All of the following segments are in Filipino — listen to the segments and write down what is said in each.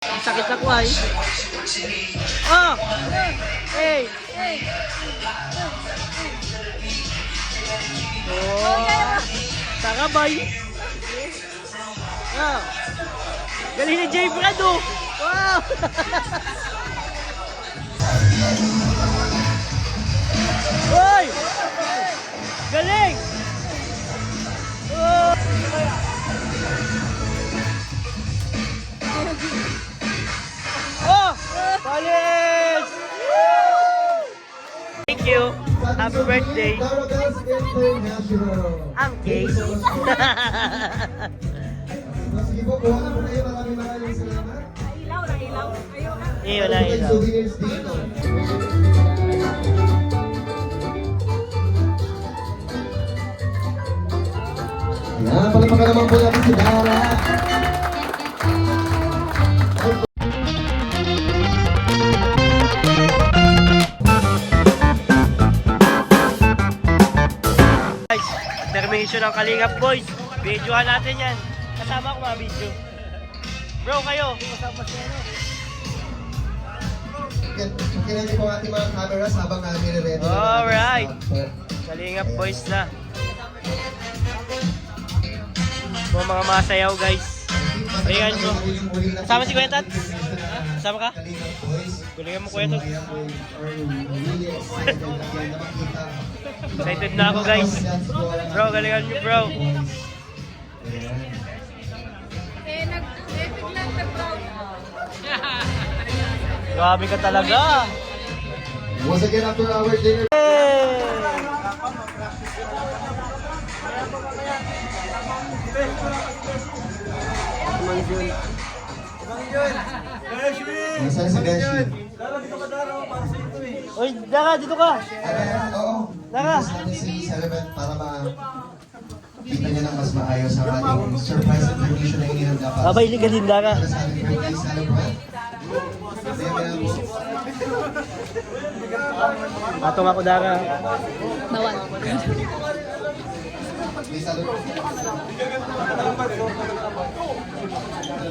Sakit na ko ay. Oh! Hey! Oh! Sakabay! Oh! Galing ni Jay Brad oh! Wow! Hoy! Galing! Oh! Oh! Palis! Thank you. Happy birthday. Ang cake. Sige po, buha na po kayo. Maraming salamat. Iyo na, iyo. Souvenirs dito. Yan, palapakan naman po natin si Dara. Guys, termination ng Kalingap Boys. Videohan natin yan. Kasama ko mga video. Bro, kayo. Pakilan niyo po ang ating mga cameras habang nire-ready. Alright. Kalingap Boys na. Mga masayaw guys. Ayan bro. Kasama si Kuya Tat? Kasama ka? Galingan mo Kuya Tat. Excited na ako guys. Bro, galingan nyo bro. Grabe ka talaga. Once again after our dinner. Nasaan si Beshi? Uy, Dara, dito ka. Oo. Dara. Natin si Celebrant para makita niya ng mas maayos ang ating surprise information na inihanda para Babay ka din, Dara. sa ating birthday celebrant. Atong ako, Dara. Bawal. May salute.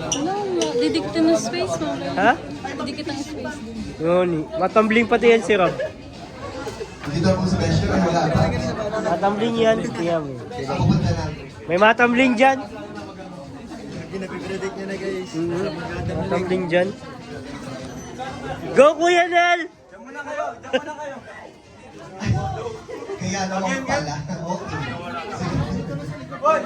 Ano? Didikit ng space mo. Ha? Didikit ang space din. Yun, matambling pati yan si Rob. Dito ako sa Beshi. Wala pa. Matambling yan. Tingnan mo. Ako punta na. May matambling dyan. Pinapipredict niya na guys. Matambling dyan. Go, Kuya Nel! Diyan muna kayo. Kaya naman pala. Okay.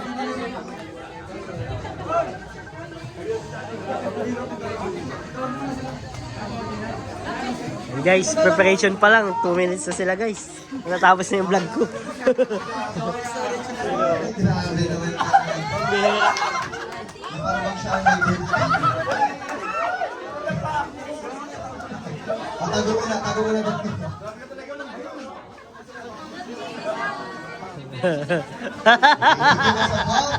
And guys, preparation pa lang. 2 minutes na sila guys. Natapos na yung vlog ko. Grabe naman. Parang siya ang may birthday. Tago mo na.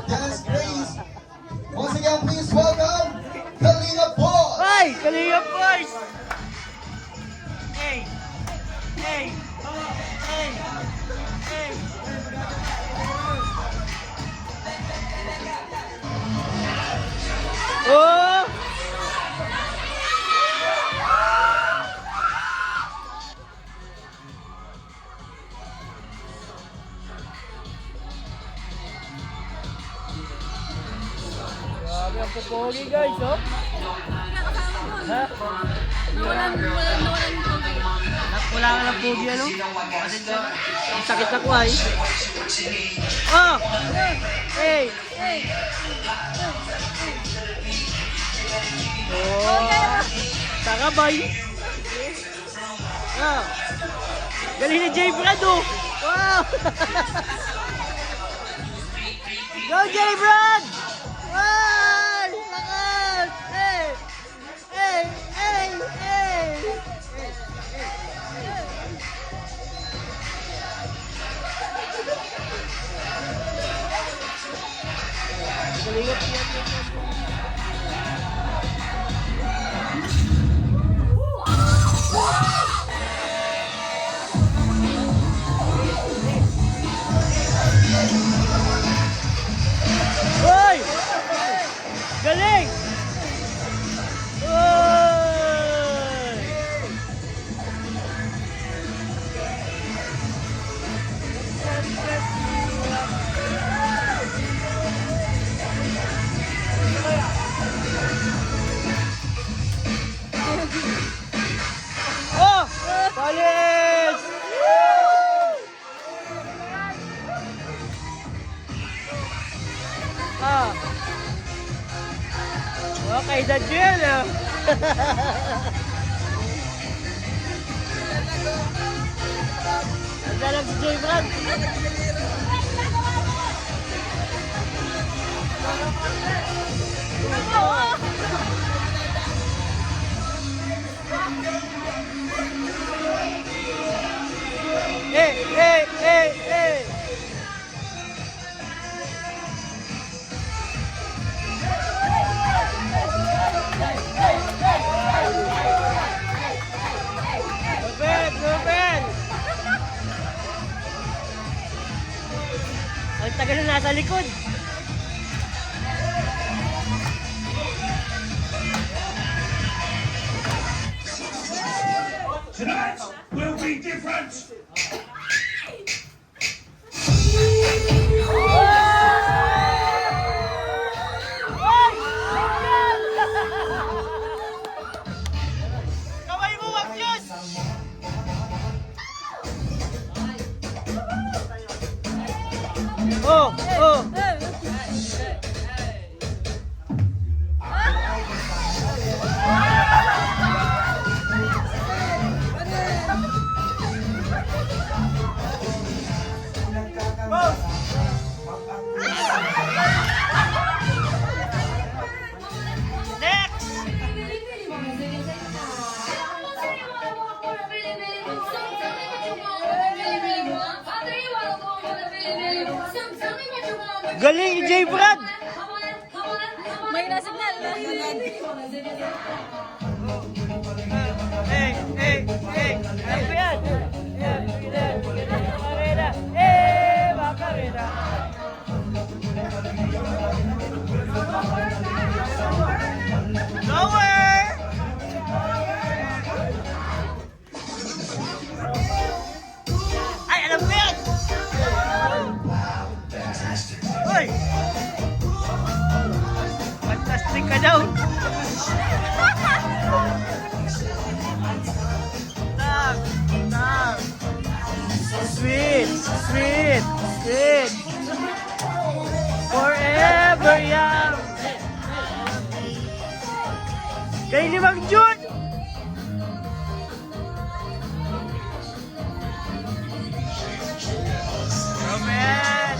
Dance praise. Once again, please welcome Kalingap Boys. Ay! Kalingap Boys! Hey! Hey! Hey! Hey! Oh! Grabe ang pupogi guys, oh! Ha? Nawalan Wala ka ng pogi, ano? Ang sakit na ko ay. Oh! Hey! Oh! Sakabay! Oh! Galing ni Jay Brad, oh! Wow! Go, Jay Brad! Wow! Lakas! Hey! Hey! Hey! Hey! Kalingap yan. Hoy! ah. Naglalag si Jay Brad. Eh. Ruben! Ang tagal na nasa likod. Tonight will be different. Kamay mo, wag yun! Oh! Next! Galing ni Jay Brad! May nasignal. Ano ba yan? Makarena! Makarena! Lower! Ay, alam ko yan! Uy! Fantastic ka daw! Tag! Sweet! Forever young! Kay Limang June! Roman!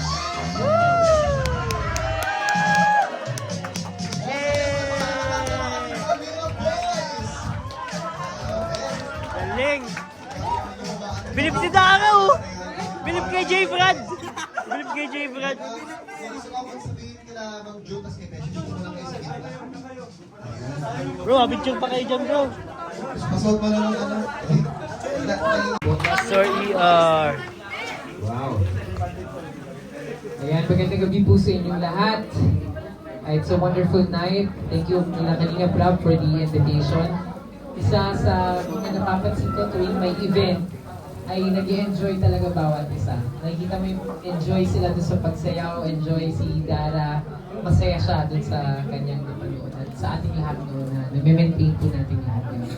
Galing! Bilip si Dara oh! Bilip kay Jay Brad! Gusto ko akong sabihin kila Mang Joe, tas kay Beshi. Gusto ko lang kayo sa gitna. Bro, abidjong pa kayo dyan bro! Pasok pa na ng ano. Sir ER! Wow. Ayan, magandang gabi po sa inyong lahat. It's a wonderful night. Thank you nila Kalinga Prab for the invitation. Isa sa mga napapansin ko tuwing may event ay nag-enjoy talaga bawat isa. Nakikita mo yung enjoy sila doon sa pagsayaw, enjoy si Dara, masaya siya doon sa kanyang napanood at sa ating lahat noon na nag-maintain po natin lahat yun.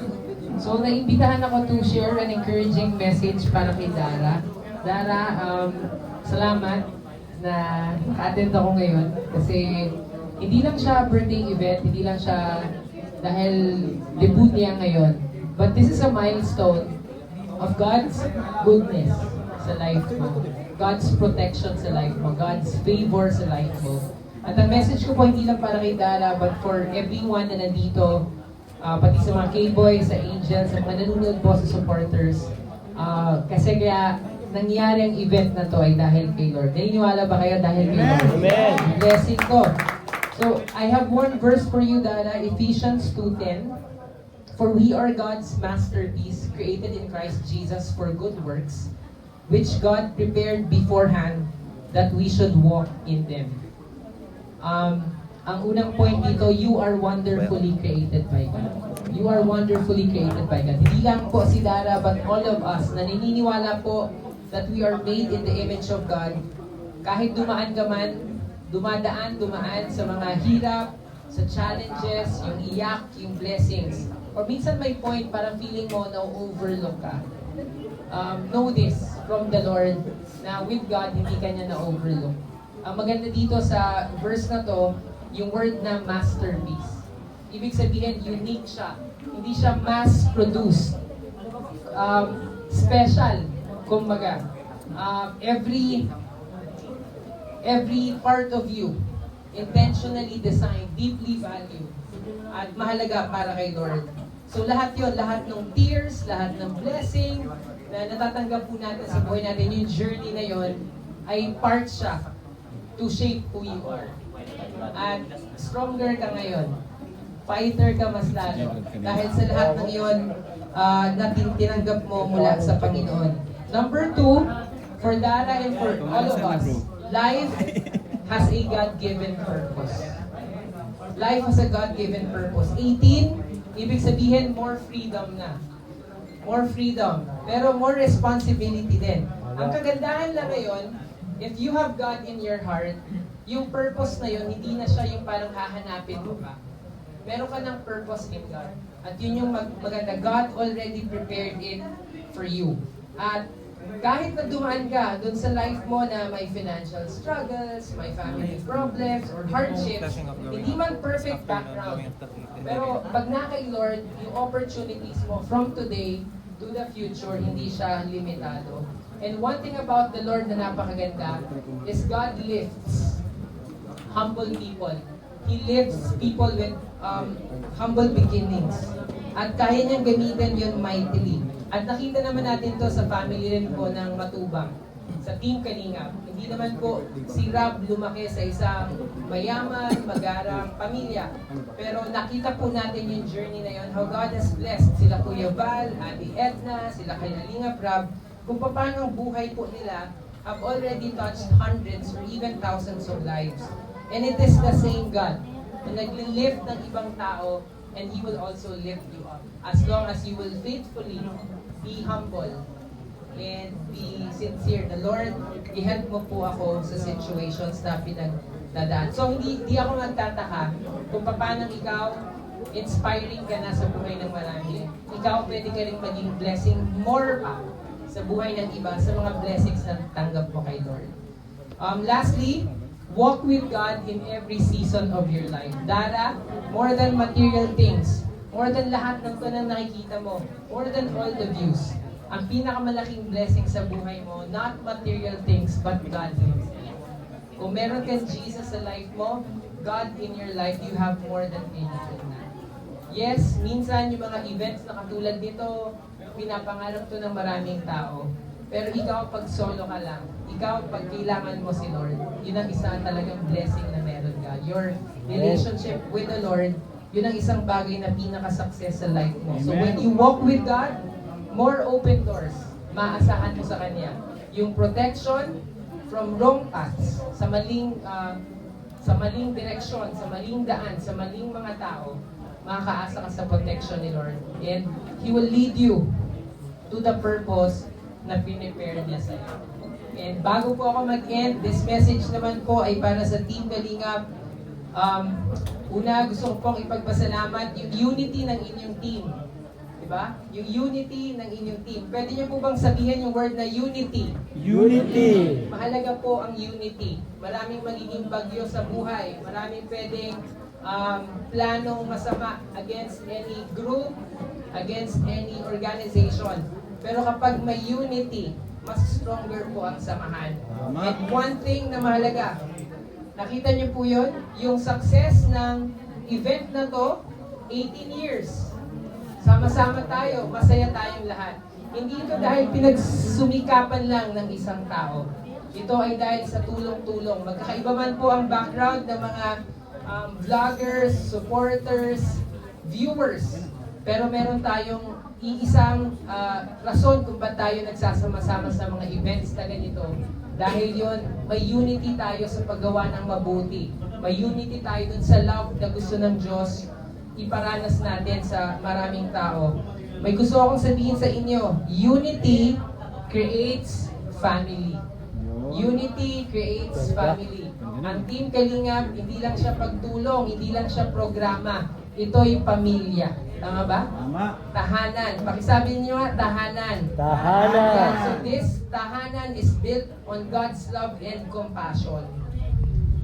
So, naimbitahan ako to share an encouraging message para kay Dara. Dara, salamat na attend ako ngayon kasi hindi lang siya birthday event, hindi lang siya dahil debut niya ngayon. But this is a milestone of God's goodness sa life mo. God's protection sa life mo. God's favor sa life mo. At ang message ko po hindi lang para kay Dara but for everyone na nandito, pati sa mga K-Boys, sa Angels, sa mga nanonood po sa supporters. Kasi kaya nangyari ang event na to ay dahil kay Lord. Naniniwala ba kayo dahil kay Lord? Amen. Blessing ko. So, I have one verse for you, Dara, Ephesians 2:10. For we are God's masterpiece, created in Christ Jesus for good works, which God prepared beforehand that we should walk in them. Ang unang point dito, you are wonderfully created by God. You are wonderfully created by God. Hindi lang po si Dara, but all of us, naniniwala po that we are made in the image of God. Kahit dumaan ka man, dumaan sa mga hirap, sa challenges, yung iyak, yung blessings. Or minsan may point, parang feeling mo na overlook ka. Know this from the Lord na with God, hindi ka niya na-overlook. Ang maganda dito sa verse na to, yung word na masterpiece. Ibig sabihin, unique siya. Hindi siya mass-produced. Special, kumbaga. Every part of you, intentionally designed, deeply valued, at mahalaga para kay Lord. So lahat yon, lahat ng tears, lahat ng blessing, na natatanggap po natin sa buhay natin, yung journey na yon, ay part siya to shape who you are. At stronger ka ngayon. Fighter ka mas lalo. Dahil sa lahat ng yon, na tinanggap mo mula sa Panginoon. Number 2, for Dara and for all of us, life has a God-given purpose. Life has a God-given purpose. 18, ibig sabihin more freedom na. More freedom. Pero more responsibility din. Ang kagandahan lang ngayon, if you have God in your heart, yung purpose na yun, hindi na siya yung parang hahanapin mo pa. Meron ka ng purpose in God. At yun yung maganda. God already prepared it for you. At kahit na dumaan ka dun sa life mo na may financial struggles, may family problems, or hardships, hindi man perfect background. Pero pag na kay Lord, yung opportunities mo from today to the future, hindi siya limitado. And one thing about the Lord na napakaganda is God lifts humble people. He lifts people with humble beginnings. At kaya niyang gamitin yun mightily. At nakita naman natin to sa family rin po ng Matubang, sa Team Kalingap. Hindi naman po si Rob lumaki sa isang mayaman, magarang pamilya. Pero nakita po natin yung journey na yun, how God has blessed sila Kuya Val, Ate Edna, sila Kalingap Rob, kung paano ang buhay po nila have already touched hundreds or even thousands of lives. And it is the same God na nag-lift ng ibang tao, and He will also lift you up. As long as you will faithfully be humble and be sincere. The Lord, i-help mo po ako sa situations na pinagdadaan. So hindi ako magtataka kung paano ikaw inspiring ka na sa buhay ng marami. Ikaw pwede ka rin maging blessing more pa sa buhay ng iba, sa mga blessings na tanggap mo kay Lord. Lastly, walk with God in every season of your life. Dara, more than material things, more than lahat ng ito na nakikita mo, more than all the views, ang pinakamalaking blessing sa buhay mo, not material things, but God Himself. Kung meron kang Jesus sa life mo, God in your life, you have more than anything na. Yes, minsan yung mga events na katulad nito, pinapangarap to ng maraming tao. Pero ikaw, pag solo ka lang, ikaw, pag kailangan mo si Lord, yun ang isang talagang blessing na meron ka. Your relationship with the Lord, yun ang isang bagay na pinaka-success sa life mo. So when you walk with God, more open doors, maasahan mo sa Kanya. Yung protection from wrong paths, sa maling direksyon, sa maling daan, sa maling mga tao, makakaasa ka sa protection ni Lord. And He will lead you to the purpose na pinipare niya sa iyo. And bago po ako mag-end, this message naman po ay para sa Team Kalingap. Una, gusto ko pong ipagpasalamat yung unity ng inyong team. Diba? Yung unity ng inyong team. Pwede niyo po bang sabihin yung word na unity? Unity! Mahalaga po ang unity. Maraming magiging bagyo sa buhay. Maraming pwedeng planong masama against any group, against any organization. Pero kapag may unity, mas stronger po ang samahan. And one thing na mahalaga, nakita niyo po yun, yung success ng event na to, 18 years. Sama-sama tayo, masaya tayong lahat. Hindi ito dahil pinagsumikapan lang ng isang tao. Ito ay dahil sa tulong-tulong. Magkakaiba man po ang background ng mga vloggers, supporters, viewers. Pero meron tayong iisang rason kung ba't tayo nagsasama-sama sa mga events na ganito. Dahil yon, may unity tayo sa paggawa ng mabuti. May unity tayo dun sa love na gusto ng Diyos iparanas natin sa maraming tao. May gusto akong sabihin sa inyo, unity creates family. Unity creates family. Ang Team Kalingap, hindi lang siya pagtulong, hindi lang siya programa. Ito'y pamilya. Tama ba? Tama. Tahanan. Pakisabi niyo nga, tahanan. Tahanan. So this tahanan is built on God's love and compassion.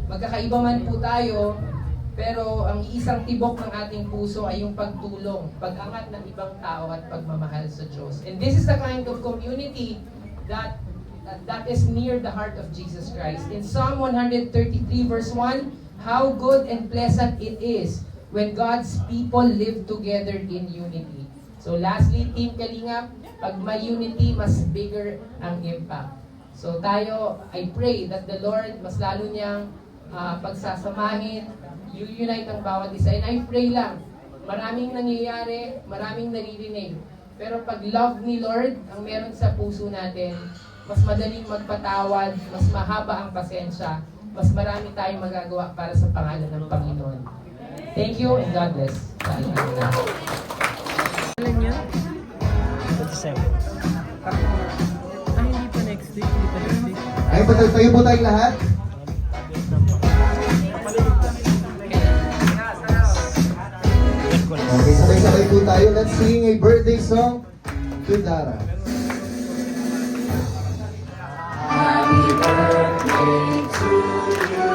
Magkakaiba man po tayo, Pero ang isang tibok ng ating puso ay yung pagtulong, pag-angat ng ibang tao at pagmamahal sa Diyos. And this is the kind of community that is near the heart of Jesus Christ. In Psalm 133 verse 1, how good and pleasant it is when God's people live together in unity. So lastly, Team Kalingap, pag may unity, mas bigger ang impact. So tayo, I pray that the Lord mas lalo niyang pagsasamahin, unite ang bawat isa. And I pray lang, maraming nangyayari, maraming naririnig. Pero pag love ni Lord ang meron sa puso natin, mas madaling magpatawad, mas mahaba ang pasensya, mas marami tayong magagawa para sa pangalan ng Panginoon. Thank you and God bless. Alam niya? 27. Ay, hindi pa next week. Hindi pa next week. Ay, tayo po tayong lahat. Okay, sabay-sabay po tayo. Let's sing a birthday song to Dara. Happy birthday to you.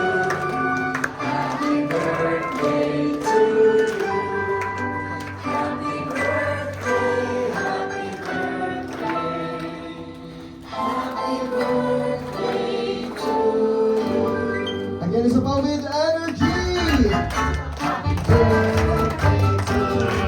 Happy birthday to you. Happy birthday, happy birthday. Happy birthday to you. Again, isa pa with energy. Happy birthday to you.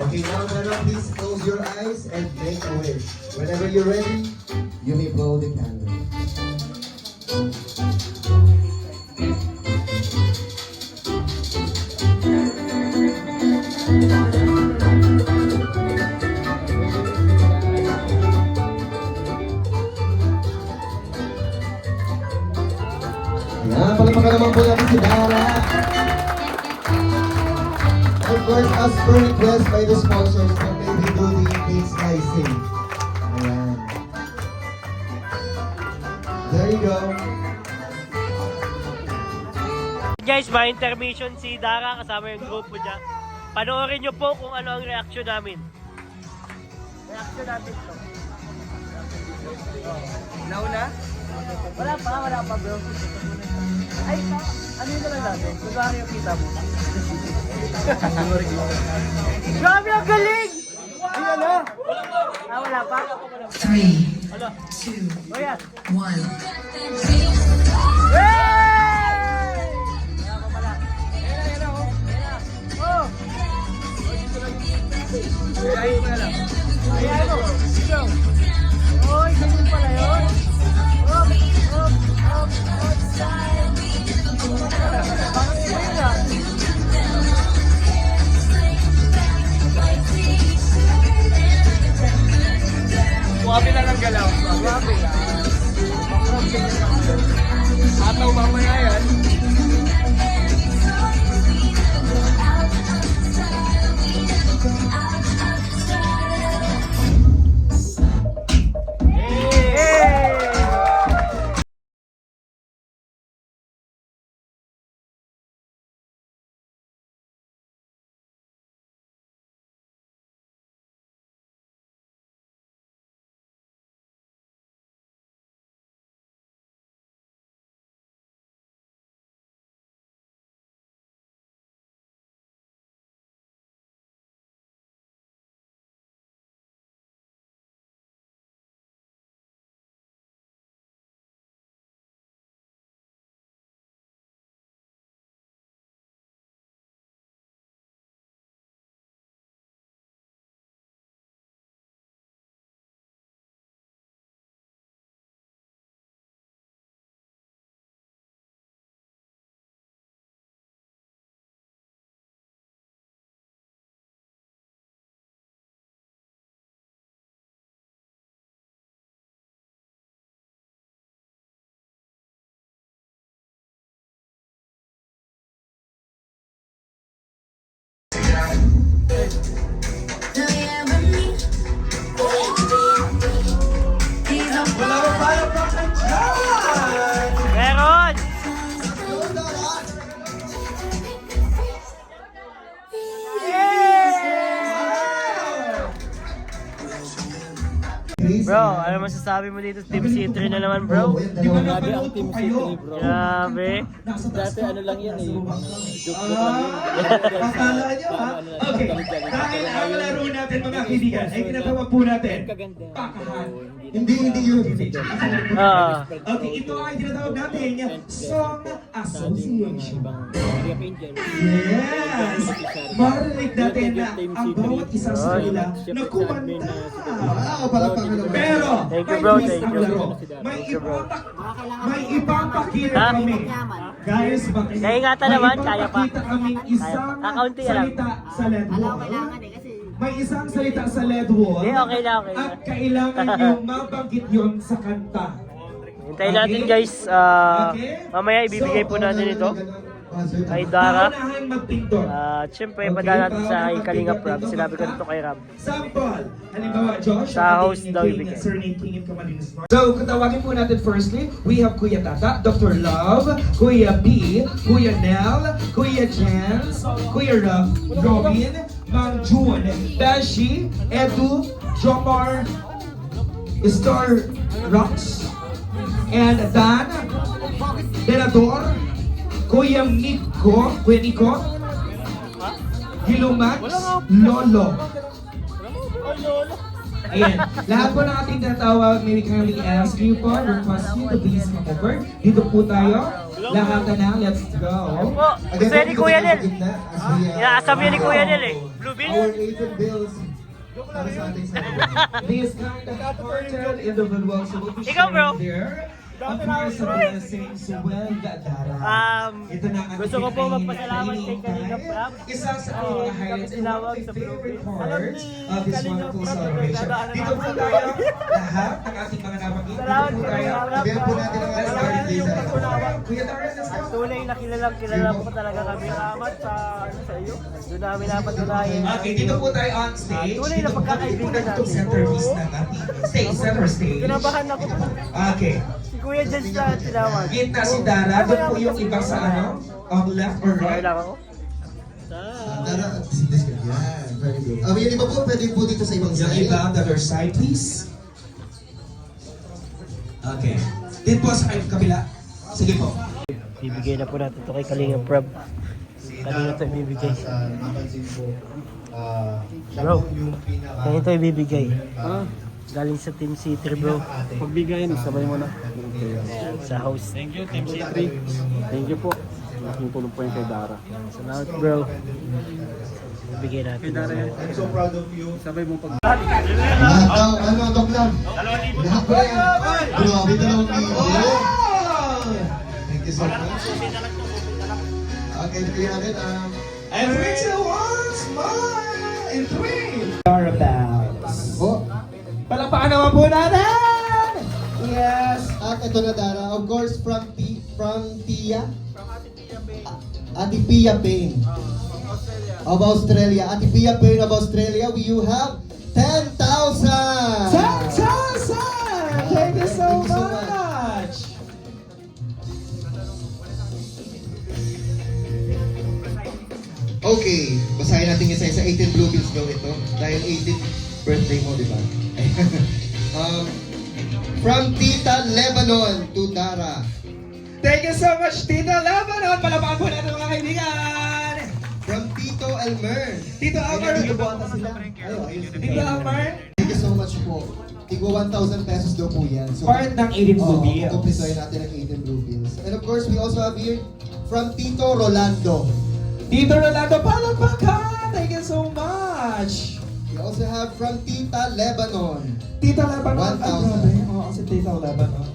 Okay, now Dara, please close your eyes and make a wish. Whenever you're ready, you may blow the candle. Yan, palamakan naman po natin si Dara. Of course, as per request by the sponsors, that they will do the cake slicing. Ayan. There you go. Guys, may intermission si Dara kasama yung grupo niya. Panoorin niyo po kung ano ang reaction namin. Reaction natin to. Nauna? Wala pa bro. Ay, ano yun na lang natin? Kunwari yung kita mo. Grabe ang galing! Ay, ano? Wala pa? 3, Ano? 2, O yan. 1. Ayan mo. Dito. Oy, ganyan pala yun. Up, up, up, outside. Bakit iba yun ah? Suwabe na lang galaw. Suwabe ah. Ataw mamaya yan. Meron! praise. Bro, ano masasabi mo dito? Team C3 na naman, bro. Di ba napanood ko kayo? Grabe. Dati ano lang yan eh. Akala nyo ha? Okay. Dahil ang laro natin mga kaibigan ay tinatawag po natin Pakahan. Hindi yun. Ah. Okay, ito ay tinatawag natin Song Association. Yes! Marinig natin na ang bawat isang sa kanila na kumanta. Palakpakan naman. Pero, Thank you, bro. may Thank ang you. laro. May ipapakita Ha? kami. Guys, Naingatan naman, kaya pa. ipapakita kaming isang Kakaunti lang. salita sa LED wall. May isang salita sa LED wall. Hindi, okay na, okay na. At kailangan nyo mabanggit yun sa kanta. Hintayin natin, guys. Mamaya ibibigay po natin ito kay Dara. Paunahan magpindot. At syempre, padala natin sa kay Kalinga Prab. Sinabi ko dito kay Ram. Sample. Halimbawa, Josh. Sa host daw King, ibigay. Surname King and Camarines North. So, katawagin po natin firstly, we have Kuya Tata, Dr. Love, Kuya B, Kuya Nel, Kuya Jens, Kuya Robin, Mang June, Beshi, Edu, Jomar, Star Rocks, and Dan, Denador, Kuya Nico, Gilumax, Lolo. Ayan. Lahat po ng ating tatawag, may we kindly ask you po, request you to please come over. Dito po tayo. Lahat na, let's go. Po, gusto yan ni Kuya Nel. Inaasam yan ni Kuya Nel eh. Blue Bill. Our agent bills. Para sa ating sarili. These kind of important individuals who will be Ikaw, bro. sharing there. Of course, sa blessings, well, Dara. Ito na ang Gusto ko po ating magpasalamat kay Kalinga time. Prab. Isa sa ating mga highlights and one of Tinawag my sa favorite Blue Bill. Alam parts ni of this Kalinga wonderful Prab, celebration. nagdadaan Dito po namin. tayo, lahat ng ating mga nabanggit. Dito Salamat po po tayo. Sabihan po natin ang Let's ating go. birthday sa Kuya Dara, let's go. Tunay na kilala po talaga kami. Salamat sa iyo. Doon namin napatunayan. Okay, dito po tayo on stage. Tunay na Dito po pagkakaibigan tayo itong natin. centerpiece ng ating stage, center stage. Kinabahan ako. Okay. Si Kuya Jens na tinawag. Gitna si Dara, doon po yung iba sa ano, on left or Okay right. lang ako. Dara, si Descript. Yan, very good. Yung iba po, pwede po dito sa ibang Yung side. iba, the other side, please. Okay. Dito po sa kabila. Sige po. Bibigay na po natin ito kay Kalinga Prab. Kanina ito ibibigay. Napansin po, siya Bro, po yung pinaka... kanina ito ibibigay. Galing sa Team C3, bro. Pagbigayan, sabay mo na. Ayan, sa host. Thank you, Team C3. Thank you po. Laking tulong po yung kay Dara. Salamat, bro. Ibigay natin. I'm so proud of you. Sabay mo pag... Dok lang. Lahat po yan. Grabe ka naman video. Thank you so much. Okay, bigyan natin. And 3, 2, 1, smile! In 3! Darabouts. Oh, Palakpakan naman po natin! Yes! at ito na Dara. Of course, from Tia. Ate Pia Payne. Of Australia. Ate Pia Payne of Australia. You have 10,000! 10,000! Thank you so Thank you so much! Okay, basahin natin isa-isa. 18 blue bills daw ito. Dahil 18th birthday mo, di ba? From Tita Lebanon to Dara. Thank you so much, Tito Lebanon! Palakpakan po natin mga kaibigan! From Tito Elmer. Tito Elmer. Ay, Tito Buata sila. Ayun. Tito Elmer, Thank you so much po. Tigwa 1,000 pesos daw po yan. So, part ng 18 Blue Bills. kumpisahin natin ang 18 blue bills. And of course, we also have here from Tito Rolando. Tito Rolando, palakpakan! Thank you so much! We also have from Tita Lebanon. Tita Lebanon, 1,000. Oo, si Tita Lebanon.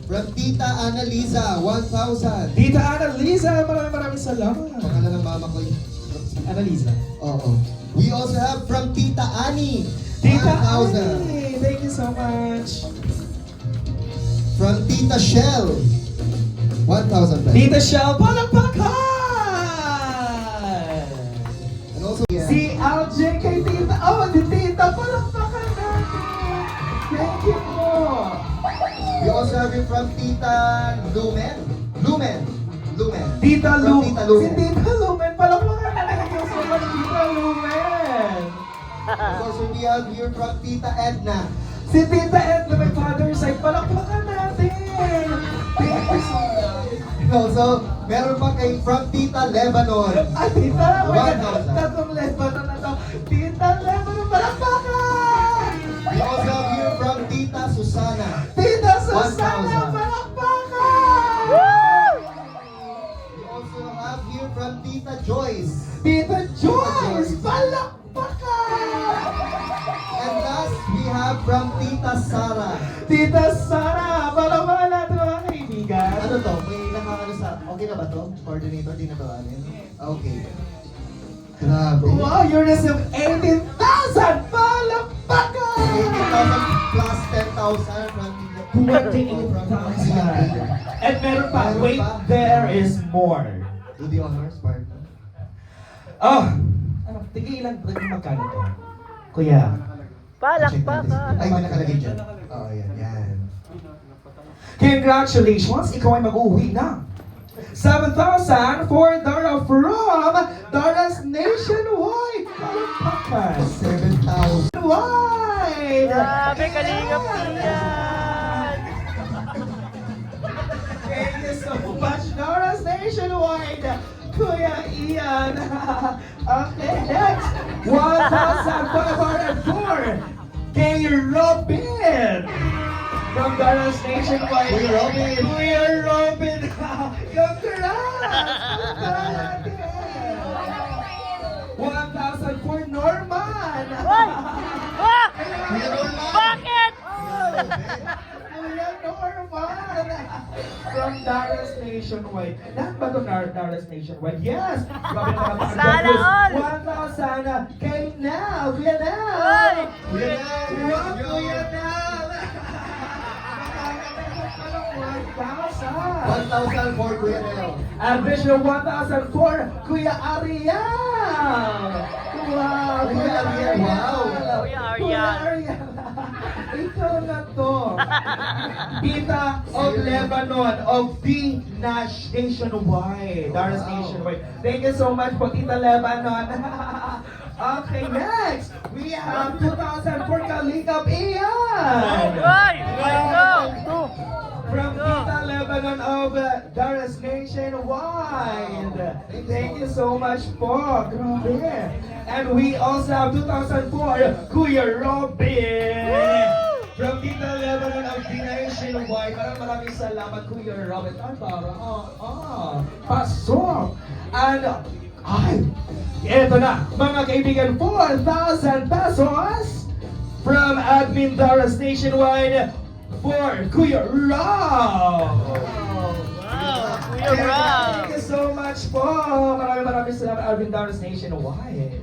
From Tita Annalisa, 1,000. Tita Annalisa, maraming salamat. Pangalan ng mama ko yun. Annalisa. Oo. We also have from Tita Annie, Tita 1,000. Annie, thank you so much. From Tita Shell, 1,000 pesos. Tita Shell, palakpakan! And also, Si LJ kay Tita, si Tita, palakpakan natin! Thank you po! we also have it from Tita Lumen. Tita From Lu, Tita si Lumen. Tita Lumen, palakpakan natin! Thank you so much, Tita Lumen! Of course, we have here from Tita Edna. Si Tita Ed na may father side, palakpakan natin. Thank you so much. No, so, meron pa kay from Tita Lebanon. Ay, Tita, wait, 1,000. tatlong Lebanon na to. Tita Lebanon, palakpakan! We also have here from Tita Susana. Tita Susana, 1,000. palakpakan! We also have here from Tita Joyce. Tita Joyce, palakpakan! And last, we have from Tita Sara. Tita Sara, palakpakan natin mga kaibigan. Ano to? May nakakano sa... Okay na ba to? Coordinator, di na ba anin? Okay. Grabe. Wow, you received 18,000! Palakpakan! 18,000 plus 10,000 from Tita 28,000. And meron pa, wait, there is more. Do the honors, partner. Oh, ano, tigilan, magkano to? Kuya. Palakpakan! Ay, may nakalagay dyan. Oo, yan. Congratulations, ikaw ay mag-uwi na. 7,000 for Dara from Dara's Nationwide. Palakpakan. 7,000. Wide! Grabe, kalingap yan! Thank you so much, Dara's Nationwide. Kuya Ian. Okay, next. 1,504. Kay Robin. From Dara's Nationwide. Kuya Robin. Kuya Robin. Congrats. 1,000 for Norman. Hoy! Ah! Kuya Norman. Bakit? Kuya Norman. From Dara's Nationwide. Lahat ba ito Dara's Nationwide? Yes. Grabe na mga Sana all. 1,000 kay Nel. Kuya Nel. Hoy! Kuya Nel. Wow, Kuya Nel. 1,000. 1,000 for Kuya Nel. Additional 1,000 for Kuya Ariel. Wow, Kuya Ariel, wow. Kuya Ariel. Ikaw na to. Tita of Lebanon of the Nationwide. Dara's Nationwide. Thank you so much po, Tita Lebanon. Okay, next. We have 2,000 for Kalikap Ian. Hoy! Go! From Tita Lebanon of Dara's Nationwide. Thank you so much po. Grabe. And we also have 2,000 for Kuya Robin. From Tita Lebanon of the Nationwide. Maraming salamat, Kuya Robin. Pasok. And, eto na, mga kaibigan, 4,000 pesos from Admin Dara's Nationwide for Kuya Rob. Wow! Kuya Rob! Thank you so much po. Maraming salamat, Admin Dara's Nationwide.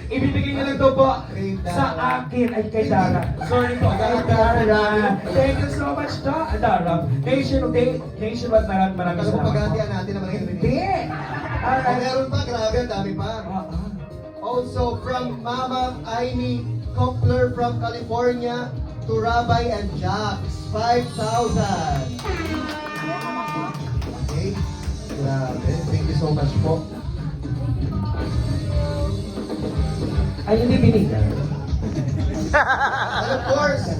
Ibibigay niyo lang to po sa akin ay kay Dara. Sorry po, kay Dara. Thank you so much, Dara. Nationwide, maraming Kasi salamat. paghatian natin ang mga Hindi. Ay, meron pa, grabe, ang dami pa. Also from Mama Amy Kopler from California to Rabbi and Jax, 5,000. Okay, grabe. Thank you so much po. Ay, hindi binigay. And of course,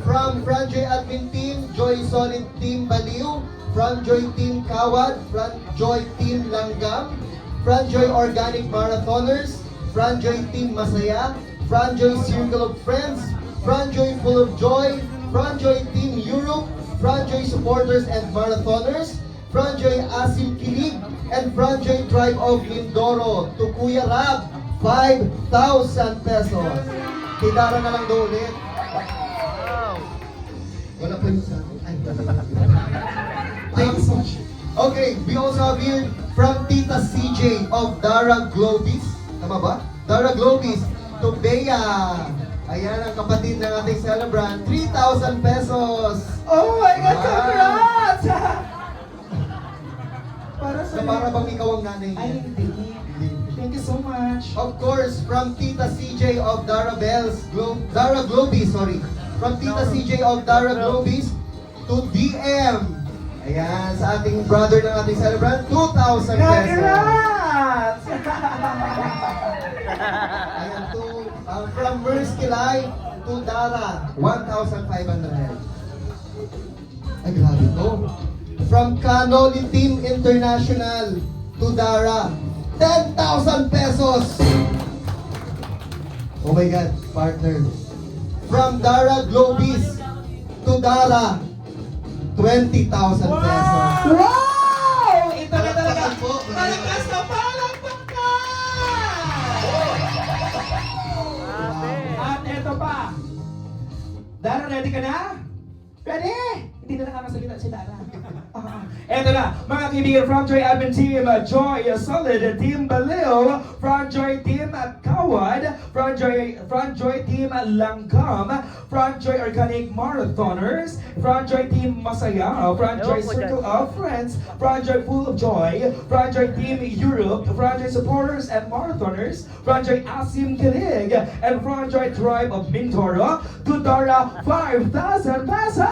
from Franjoy Admin Team, Joy Solid Team Baliw, Franjoy Team Kawad, Franjoy Team Langgam, Franjoy Organic Marathoners, Franjoy Team Masaya, Franjoy Circle of Friends, Franjoy Full of Joy, Franjoy Team Europe, Franjoy Supporters and Marathoners, Franjoy Asim Kilig, and Franjoy Tribe of Mindoro to Kuya Rab, 5,000 pesos. Tidara na lang daw ulit. Wala po yung sa akin. Ay, thanks so much. Okay, we also have here from Tita CJ of Dara Globis. Tama ba? Dara Globis to Bea. Ayan ang kapatid ng ating celebrant. 3,000 pesos. Oh my God, Wow. congrats! Para sa So para bang ikaw ang nanay niya? Ay, hindi. Thank you so much. Of course, from Tita CJ of Dara Globis, sorry. From Tita CJ of Dara Globis to DM. Ayan, sa ating brother ng ating celebrant, 2,000 pesos. Congrats! Ayan, to, from Merskilay to Dara, 1,500. Ay, grabe to. From Canoli Team International to Dara, 10,000 pesos. Oh my God, partner. From Dara Globis to Dara, 20,000 pesos. Wow! Ito na talaga. Palakpakan po. Malakas na palakpakan! At eto pa. Dara, ready ka na? Ready? Hindi na nakakasalita si Dara. Eto na, mga kaibigan from Joy Admin Team, Joy Solid, Team Baliw, from Joy Team Kawad, from Joy Team Langgam, from Joy Organic Marathoners, from Joy Team Masaya, from Joy Circle of Friends, from Joy Full of Joy, from Joy Team Europe, from Joy Supporters and Marathoners, from Joy Asim Kilig, and from Joy Tribe of Mindoro, to Dara 5,000 pesos!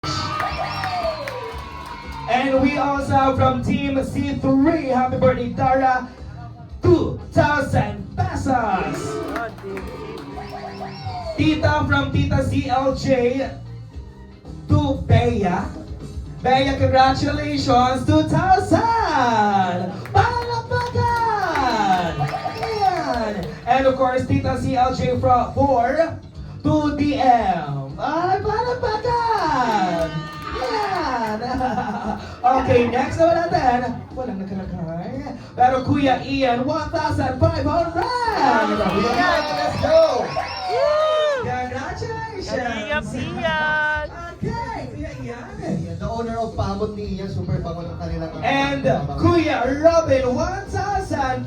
And we also have from Team C3, happy birthday Dara, 2,000 pesos! Tita from Tita CLJ to Bea. Bea, congratulations, 2,000! Palakpakan! Ayan! And of course, Tita CLJ from 4 to DM. Ay, palakpakan! Yan! Okay, next naman natin. Walang nakalagay. Pero Kuya Ian, 1,500! Let's go! Congratulations! Kalingap Ian! Okay, Kuya Ian. The owner of Pamot ni Ian, super bango ng kanilang And Kuya Robin, 1,500!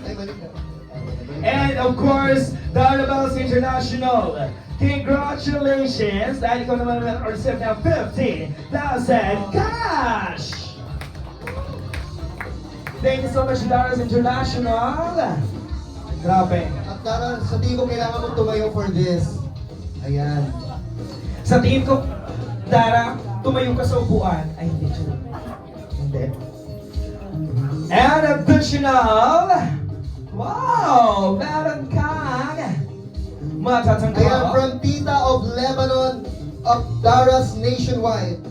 Ay, balik na. And of course, Dara Bells International. Congratulations! Dahil ikaw naman receive ng 15,000 cash! Thank you so much, Dara's International. Grabe. At Dara, sa tingin ko kailangan mong tumayo for this. Ayan. Sa tingin ko, Dara, tumayo ka sa upuan. Ay, hindi. Hindi. And additional, wow! Meron kang matatangka. Ayan, from Tita of Lebanon of Dara's Nationwide.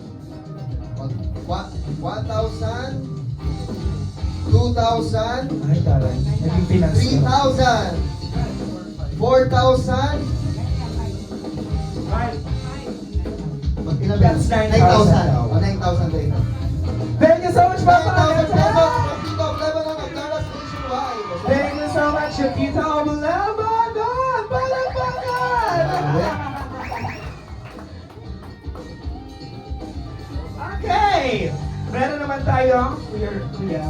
1,000, 2,000, Ay, taray. Naging finance ko. 3,000, 4,000, That's 9,000. 9,000. 9,000 rin. Thank you so much, 9,000 Papa! pesos from Tita of Lebanon of Dara's Nationwide. Thank you so much, Tita of Lebanon! Palakpakan! Okay! Meron naman tayo, Kuya.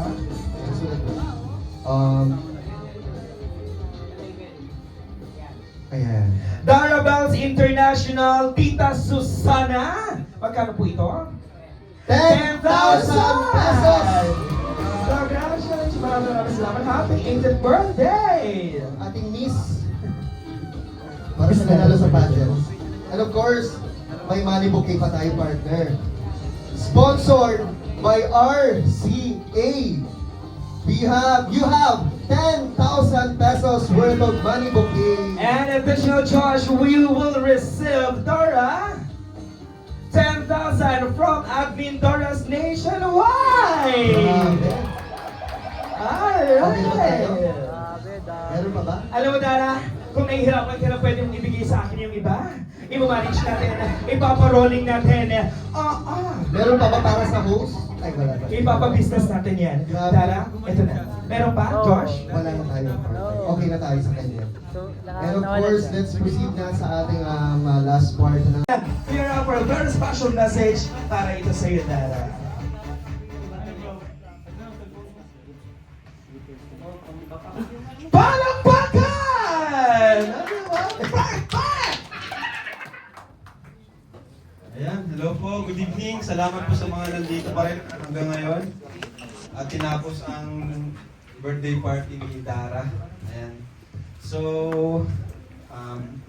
Ayan. Dara Bells International, Tita Susana. Magkano po ito? 10,000 pesos! Congratulations! Maraming salamat. Happy 80th birthday! Ating Miss. Para sa nanalo sa pageant. And of course, may money bouquet pa tayo, partner. Sponsored by RCA. You have 10,000 pesos worth of money bouquet. And additional charge, we will receive Dara 10,000 from Admin Dora's Nationwide! Alright! Meron pa ba? Alam mo, Dara, kung nahihirapan ka na pwede mong ibigay sa akin yung iba, imamanage natin, ipaparolling natin. Meron pa ba para sa host? Ay, wala ba? Ipapabusiness natin yan. Grabe. Dara, ito na. Meron pa, Josh? Wala na tayo. Okay na tayo sa kanya. And of course, let's proceed na sa ating last part na. Here are for a very special message para ito sa iyo, Dara. Palakpakan! Ayan, hello po, good evening. Salamat po sa mga nandito pa rin hanggang ngayon. At tinapos ang birthday party ni Dara. Ayan. So,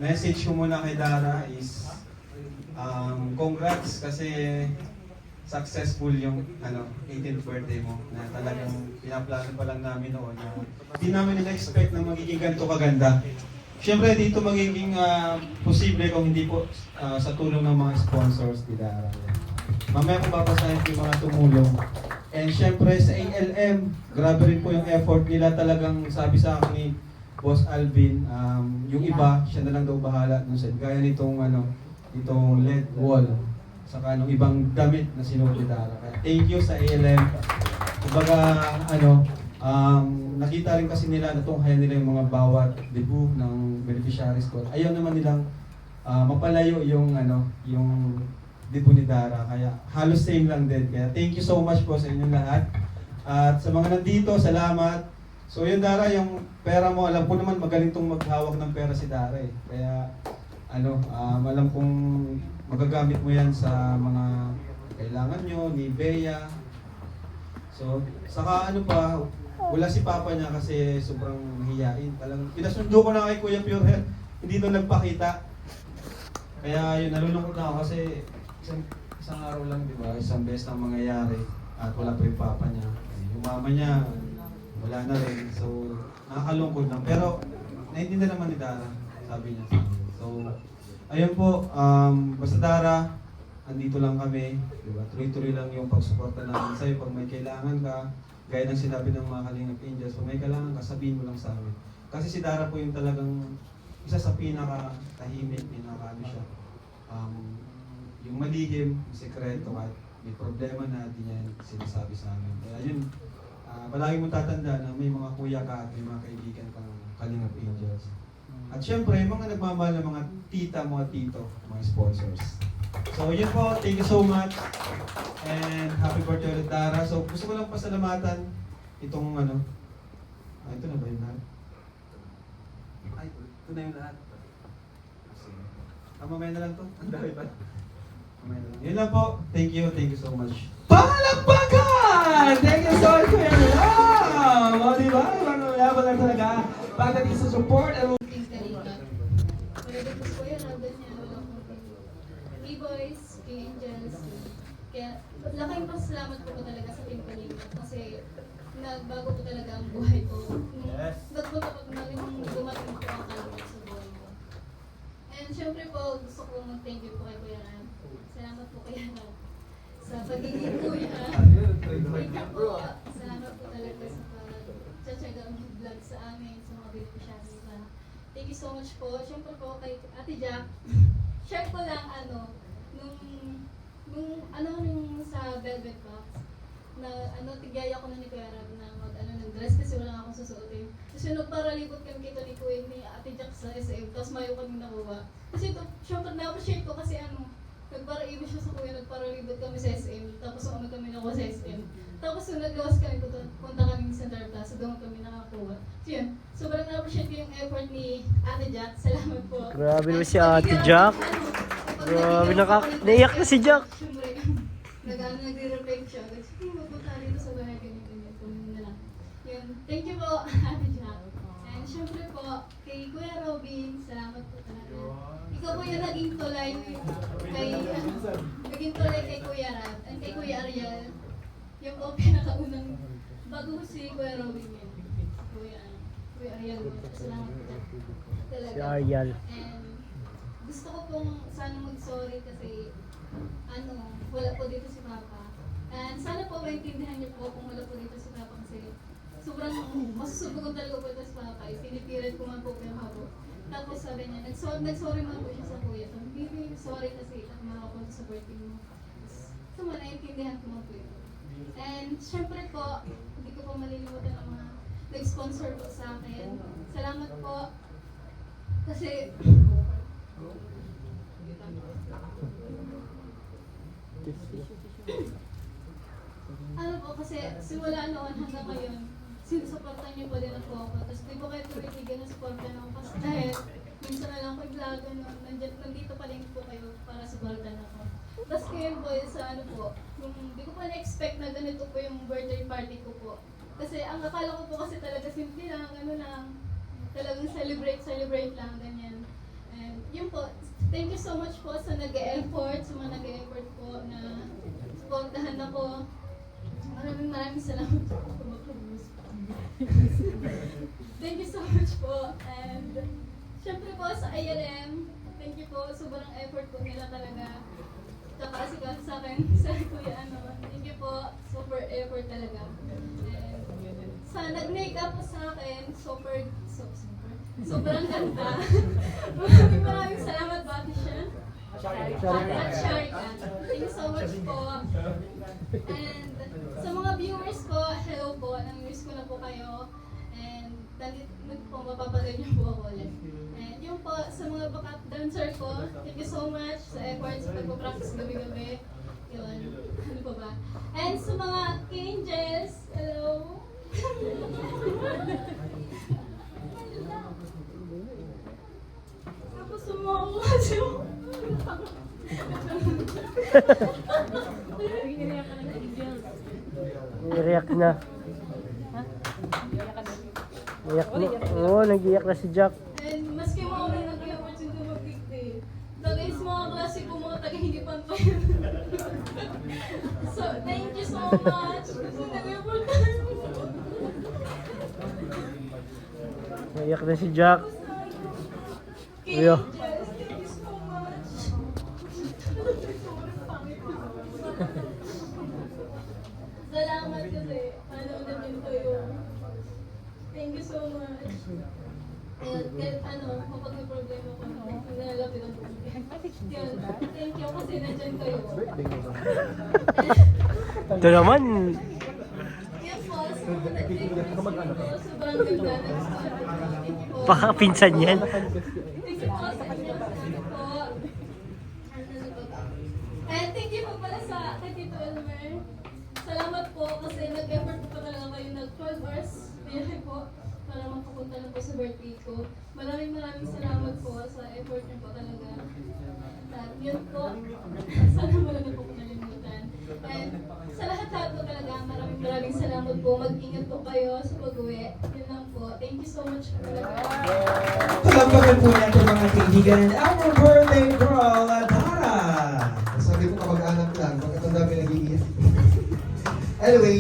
message ko muna kay Dara is congrats kasi successful yung 18th birthday mo na talagang pinaplano pa lang namin noon na hindi namin na-expect na magiging ganito kaganda. Siyempre, dito magiging posible kung hindi po sa tulong ng mga sponsors ni Dara. Mamaya kung babasahin ko yung mga tumulong. And siyempre sa ALM, grabe rin po yung effort nila talagang sabi sa akin ni Boss Alvin, yung iba, siya na lang daw bahala dun sa gaya nitong itong LED wall, saka nung ibang damit na sinuot ni Dara. Kaya thank you sa ALM. Kumbaga, nakita rin kasi nila, natunghayan nila yung mga bawat debu ng beneficiaries ko. Ayaw naman nilang mapalayo yung debu ni Dara. Kaya halos same lang din. Kaya thank you so much po sa inyong lahat. At sa mga nandito, salamat. So yun Dara, yung pera mo, alam ko naman magaling tong maghawak ng pera si Dara eh. Kaya alam kong magagamit mo yan sa mga kailangan nyo, ni Bea. So, saka wala si Papa niya kasi sobrang hiyain. Talagang pinasundo ko na kay Kuya Purehead, hindi doon nagpakita. Kaya yun, nalulungkot na ako kasi isang araw lang, di ba? Isang beses na mangyayari at wala pa yung Papa niya. Yung mama niya, wala na rin. So, nakakalungkot lang. Pero, naiintindihan naman ni Dara, sabi niya sa akin. So, ayun po, basta Dara, andito lang kami. Diba? Tuloy-tuloy lang yung pagsuporta namin sa'yo. Pag may kailangan ka, gaya ng sinabi ng mga Kalingap Angels, pag may kailangan ka, sabihin mo lang sa amin. Kasi si Dara po yung talagang isa sa pinaka-tahimik, siya. Yung malihim, yung sekreto, kahit may problema na, di niya sinasabi sa amin. Kaya yun, palagi mo tatanda na may mga kuya ka at may mga kaibigan kang Kalingap Angels. At syempre, mga nagmamahal ng mga tita, mga tito, mga sponsors. So yun po, thank you so much. And happy birthday ulit Dara. So gusto ko lang pasalamatan itong ito na ba yung lahat? Ay, ito na yung lahat. Mamaya na lang to. Ang dami pa. Mamaya na lang. Yun lang po. Thank you so much. Palakpakan! Thank you so much, Kuya Love! O, diba? Ibang level lang talaga. Pagdating sa support and Boys, kay Angels. Kaya laking pasalamat po talaga sa Team Kalingap kasi nagbago po talaga ang buhay ko. Nagpunta po nung dumating po ang Kalingap sa buhay ko. And syempre po, gusto ko mag-thank you po kay Kuya Ran. Salamat po Kuya Ran sa pagiging kuya. Thank you po. Salamat po talaga sa pag-tsatsaga ang vlog sa amin, sa mga beneficiaries na. Thank you so much po. Syempre po kay Ate Jack. Share ko lang nung sa velvet box na tigaya ko na ni Kuya Rab na nag-dress kasi wala akong susuotin. Kasi nagparalibot kami kito ni Kuya ni Ate Jack sa SM, tapos mayo kami nakuha. Kasi ito, syempre na-appreciate ko kasi nagparaibig siya sa Kuya, nagparalibot kami sa SM, tapos kami nakuha sa SM. Tapos naglawas kami, punta kami sa Center Plaza, doon kami nakakuha. So yun, sobrang na-appreciate ko yung effort ni Ate Jack. Salamat po. Grabe naman si Ate Jack. Grabe, naiyak na si Jack. Nagre-reflect siya. Sige, magpunta dito sa bahay, ganyan. Kunin na lang. Yun. Thank you po, Ate Jack. And syempre po, kay Kuya Robin, salamat po talaga. Ikaw po yung naging tulay kay Kuya Rab, and kay Kuya Ariel. Yung po pinakaunang, bago si Kuya Robin yun. Kuya Ariel, salamat po talaga. Si Ariel. And gusto ko pong sana mag-sorry kasi wala po dito si Papa. And sana po maintindihan niyo po kung wala po dito si Papa kasi sobrang masusubukan talaga po ito si Papa. Pinipilit ko man po pero habo. Tapos sabi niya, nag-sorry man po siya sa kuya. So, baby, sorry kasi makapunta sa birthday mo. So, naiintindihan ko man po ito. And syempre po, hindi ko po malilimutan ang mga nag-sponsor po sa akin. Salamat po. Kasi kasi simula noon hanggang ngayon, sinusuportan niyo pa din ako. Tapos di po kayo tumitigil na supportan ako kasi kahit minsan na lang ko i-vlog, nandito pa rin po kayo para supportan ako. Tapos ngayon po, di ko pa na-expect na ganito po yung birthday party ko po. Kasi ang akala ko po kasi talaga simple lang, talagang celebrate lang, ganyan. And yun po, thank you so much po sa nag-e-effort, sa mga nag-e-effort po na supportahan ako. Maraming salamat po. Thank you so much po. And Siyempre po sa ILM, thank you po. Sobrang effort po nila talaga. Tsaka sa akin, sa kuya thank you po. Super effort talaga. And sa nag-makeup po sa akin, sobrang ganda. Maraming salamat, Bati siya. At Sharika. Thank you so much po. And sa mga viewers po, hello po. Nang-miss ko na po kayo. And nandito po, mapapanood niyo po ako ulit. And yung po, sa mga backup dancer ko, thank you so much sa efforts sa pagpapractice gabi-gabi. Yun, ano pa ba? And sa mga K-Angels, hello! Tapos sa mga Iyak na. Iyak na. Oo, nag-iyak na si Jack. And maski mga unang nag-effort yung dumagigti. Tagay sa mga klase ko, mga taga-hindi pantayan. So, thank you so much. Kasi nag-effort tayo. Naiyak na si Jack. K-Angels, thank you so much. Salamat kasi panood namin kayo. Thank you so much. And kahit kapag may problema ko, nalalapit ang problema. Yun, thank you kasi nandyan kayo. Ito naman. Yan po, sa mga nag-take ko, sobrang ganda ng story. Thank you po. Baka pinsan yan. Thank you po sa inyo. Thank you po. And thank you po pala sa kay Tito Elmer. Salamat po kasi nag-effort po talaga kayo nag-12 hours. Biyahe po para makapunta lang po sa birthday ko. Maraming salamat po sa effort niyo po talaga. At yun po, sana wala na po ko nalimutan. And sa lahat-lahat po talaga, maraming salamat po. Mag-ingat po kayo sa pag-uwi. Yun lang po. Thank you so much po talaga. Palagpagan po natin mga kaibigan, our birthday girl, Tara! Sabi ko kamag-anak lang, bakit ang dami nag-iiyak? Anyway,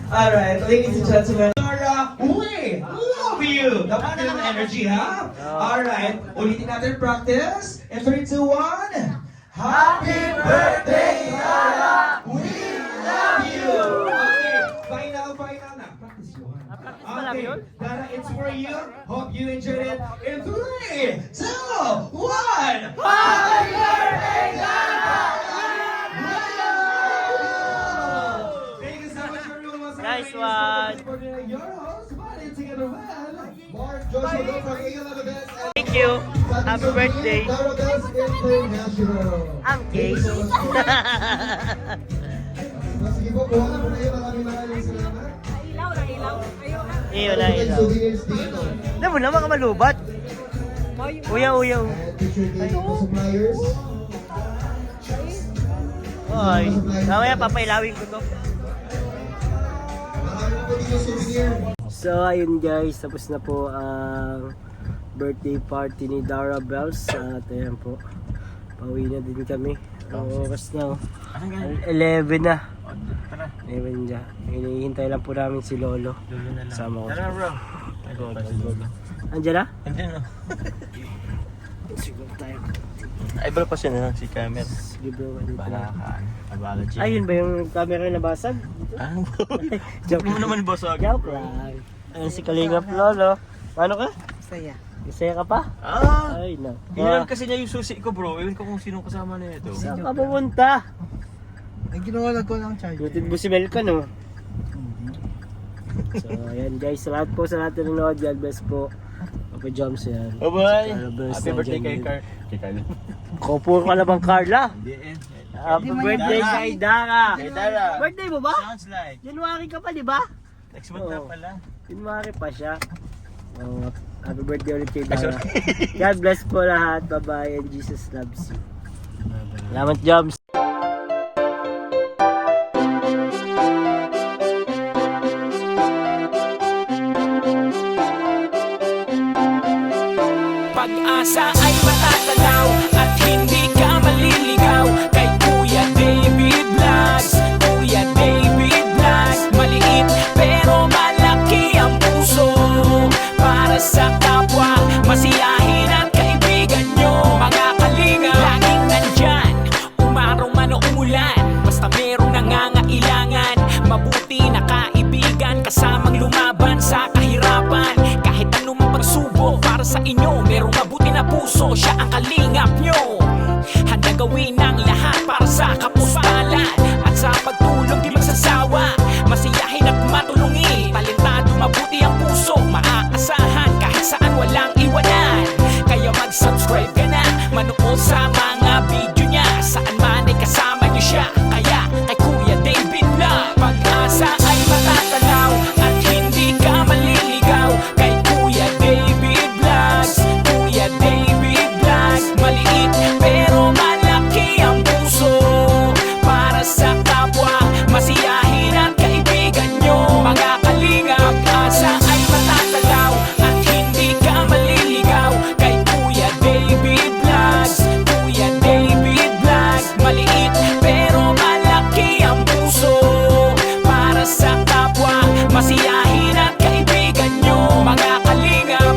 Alright, ladies and gentlemen, Tara, we love you! Dapat din ang energy, ha? Alright, ulitin natin practice. In 3, 2, 1. Happy birthday, Tara! We love you! Okay, final na. Practice yun. Okay, Tara, it's for you. Hope you enjoyed it. In 3, 2, 1. Happy birthday, Tara! Thank you so much for everyone. Nice one. Your host, Buddy, together with Mark Joshua Go from ALM Events and Thank you. Happy birthday. Dara Bells International. Ang cake. Sige po, buha na po kayo. Maraming salamat. Iyo na, May iyo. souvenirs dito. Alam mo na, mga malubat. Uyaw. And picture taking po suppliers. Oy, mamaya papailawin ko to. Marami po dito souvenir. So ayun guys, tapos na po ang birthday party ni Dara Bells. At ayan po, pauwi na din kami. Ang oras na, 11 na. 11 na. Hinihintay lang po namin si Lolo. Sama ko. Tara bro. Andiyan na? Andiyan na. Siguro tayo. Ay, bro pa siya na si Camer. Sige bro, andito na. Biology. Ayun ba yung camera na basag? Ano bro? Joke Hindi mo naman basag. Joke lang. Ayun si Kalingap Lolo. Paano ka? Saya. Masaya ka pa? Ah! Ay no. Hinarap kasi niya yung susi ko bro. Ewan ko kung sino kasama na ito. Saan ka pupunta? Ay, ginawalag ko lang charge. Gutid mo si Melka, no? So, ayan guys. Salamat po sa lahat na nanood. God bless po. Papa Joms yan. Bye-bye! Dara Bells Happy birthday nandyan kay din. Kay Carlo. Kopur ka na bang Carla? Hindi eh. Happy birthday Dara. kay Dara. Kay Dara. Birthday mo ba? Sounds like. January ka pa, di ba? Next month na Oo. pala. January pa siya. Oh, happy birthday ulit kay Ay, Dara. sorry. God bless po lahat. Bye-bye and Jesus loves you. Salamat, Joms. Pag-asa ay matatanaw at hindi ka maliligaw kay Kuya David Vlogs. Kuya David Vlogs, maliit pero malaki ang puso para sa kapwa, masiyahin sa inyo merong mabuti na puso, siya ang kalingap nyo. Handa gawin ang lahat para sa kapustalan, at sa pagtulong di magsasawa, masiyahin at matulungin. Talentado, mabuti ang puso, maaasahan kahit saan walang iwanan. Kaya mag-subscribe ka na, manood sa mga video niya, saan man ay kasama niyo siya. Kaya kay Kuya David Vlog, pag-asa ay matatanaw at hindi ka maliligaw. Kay Kuya David Vlogs, Kuya David Vlogs, maliit pero malaki ang puso, para sa kapwa, masiyahin at kaibigan nyo. Mga kalinga, pag-asa ay matatanaw at hindi ka maliligaw. Kay Kuya David Vlogs, Kuya David Vlogs, maliit pero malaki ang puso, para sa kapwa, masiyahin at kaibigan nyo. Mga kalingap,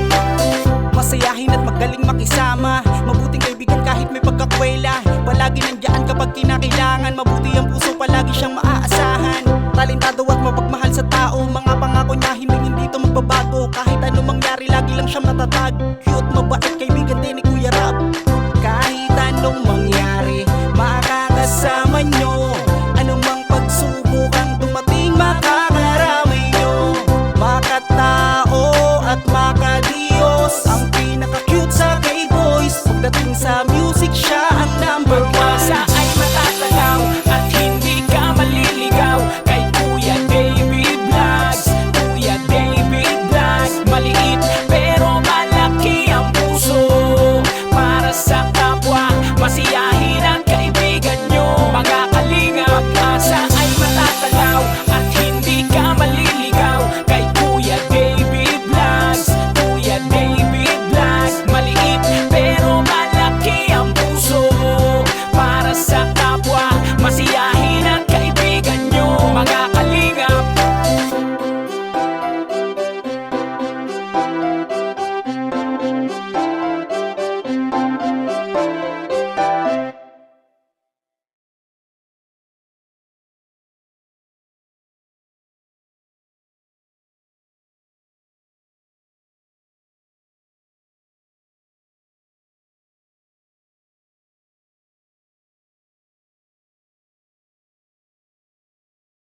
masayahin at magaling makisama, mabuting kaibigan kahit may pagkakwela, palagi nandiyan kapag kinakailangan, mabuti ang puso, palagi siyang maaasahan. Talentado at mapagmahal sa tao, mga pangako niya hindi ito magbabago, kahit anong mangyari lagi lang siyang natatag. Cute, mabait, kaibigan din ni Kuya Rab. Kahit anong mangyari,